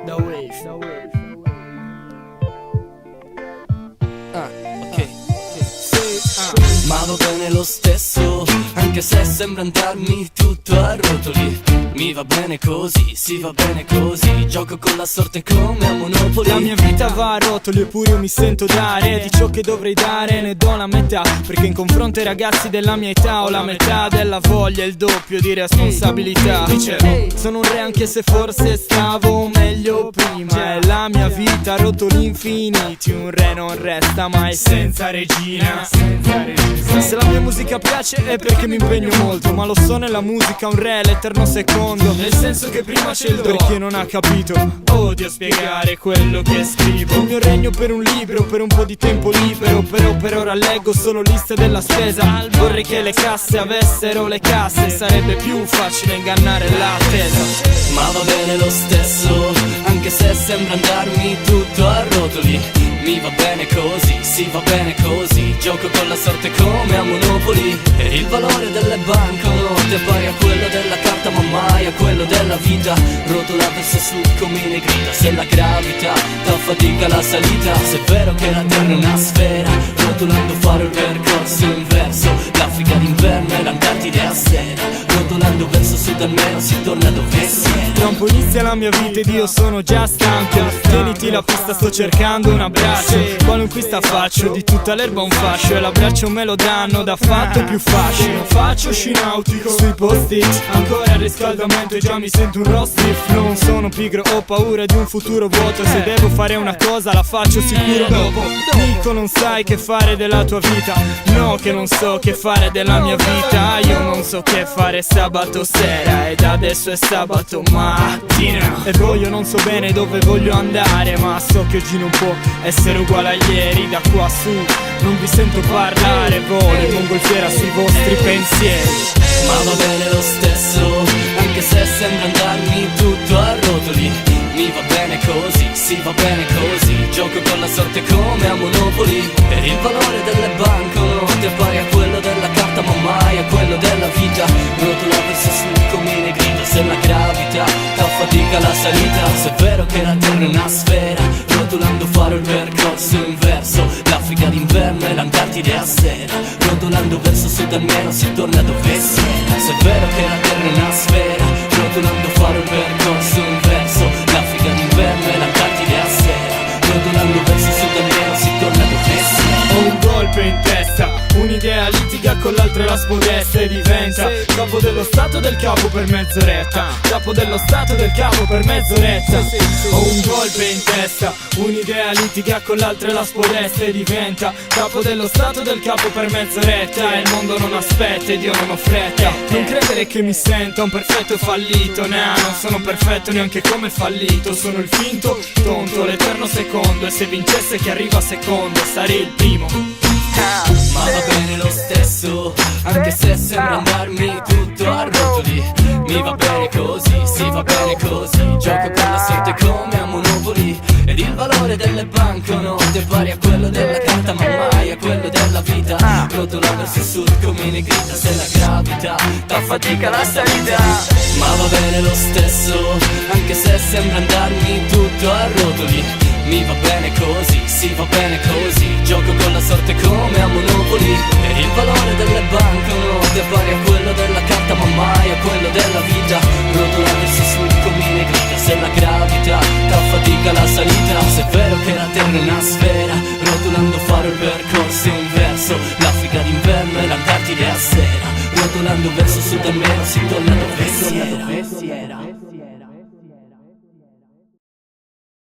da Wave. Ok. Ma va bene lo stesso, anche se sembra andarmi tutto a rotoli. Mi va bene così, sì va bene così. Gioco con la sorte come a Monopoli. La mia vita va a rotoli eppure io mi sento dare di ciò che dovrei dare, ne do la metà. Perché in confronto ai ragazzi della mia età ho la metà della voglia e il doppio di responsabilità. Dicevo, sono un re anche se forse stavo meglio prima. È la mia vita a rotoli infiniti. Un re non resta mai senza regina. Se la mia musica piace è perché mi impegno molto, ma lo so nella musica un re è l'eterno secondo. Nel senso che prima c'è il do. Per chi non ha capito, odio spiegare quello che scrivo. Il mio regno per un libro, per un po' di tempo libero. Però per ora leggo solo liste della spesa. Vorrei che le casse avessero le casse. Sarebbe più facile ingannare l'attesa. Ma va bene lo stesso, anche se sembra andarmi tutto a rotoli. Mi va bene così, sì va bene così. Gioco con la sorte come a Monopoli. E il valore delle banconote è pari a quello della carta ma mai a quello della vita. Rotola verso su come ne grida. Se la gravità fa fatica la salita. Se è vero che la terra è una sfera, rotolando fare il percorso inverso. L'Africa d'inverno e l'Antartide a sera. Rotolando verso sud almeno si torna dove si era. Tra un po' inizia la mia vita ed io sono già stanco. Tieniti la pista, sto cercando un abbraccio. Qualunquista faccio, di tutta l'erba un fascio. E l'abbraccio me lo danno, da fatto più fascino. Faccio sci nautico sui post-it. Ancora il riscaldamento e già mi sento un rostiff. Non sono pigro, ho paura di un futuro vuoto. Se devo fare una cosa la faccio sicuro dopo. Dico non sai che fare della tua vita. No che non so che fare della mia vita. Io non so che fare sabato sera ed adesso è sabato mattina. E poi io non so bene dove voglio andare, ma so che oggi non può essere uguale a ieri. Da qua su non vi sento parlare, volo in mongolfiera sui vostri pensieri. Ma va bene lo stesso, anche se sembra andarmi tutto a rotoli. Mi va bene così, sì va bene così. Gioco con la sorte come a Monopoli. Per il valore delle banconote è pari a quello della carta ma mai a quello della vita. Rotola verso su come ne grida. Se la gravità fa fatica la salita. Se è vero che la terra è una sfera, rotolando fare il percorso inverso. L'Africa d'inverno e l'Antartide a sera. Rotolando verso sud almeno si torna dove si era. Se è vero che la terra è una sfera, rotolando fare il percorso inverso. L'Africa d'inverno e l'Antartide a sera. Rotolando verso sud almeno si torna dove si era. Ho un golpe in testa, un'idea litiga con l'altra e la spodesta e diventa capo dello stato del capo per mezz'oretta. Capo dello stato del capo per mezz'oretta. Ho un golpe in testa, un'idea litiga con l'altra e la spodesta e diventa capo dello stato del capo per mezz'oretta. E il mondo non aspetta ed io non ho fretta. Non credere che mi senta un perfetto fallito. Nah, non sono perfetto neanche come fallito. Sono il finto tonto, l'eterno secondo. E se vincesse chi arriva secondo sarei il primo. Ma va bene lo stesso, anche se sembra andarmi tutto a rotoli. Mi va bene così, sì va bene così. Gioco con la sorte come a Monopoli. Ed il valore delle banconote è pari a quello della carta ma mai a quello della vita. Rotola verso sud come ne grida. Se la gravità fa fatica la salita. Ma va bene lo stesso, anche se sembra andarmi tutto a rotoli. Mi va bene così, sì va bene così. Gioco con la sorte come a Monopoli. E il valore delle banconote è pari a quello della carta ma mai a quello della vita. Rotola verso sud come ne grida. Se la gravità fa fatica la salita. Se è vero che la terra è una sfera, rotolando fare il percorso inverso. L'Africa d'inverno e l'Antartide a sera. Rotolando verso sud almeno si torna dove si era.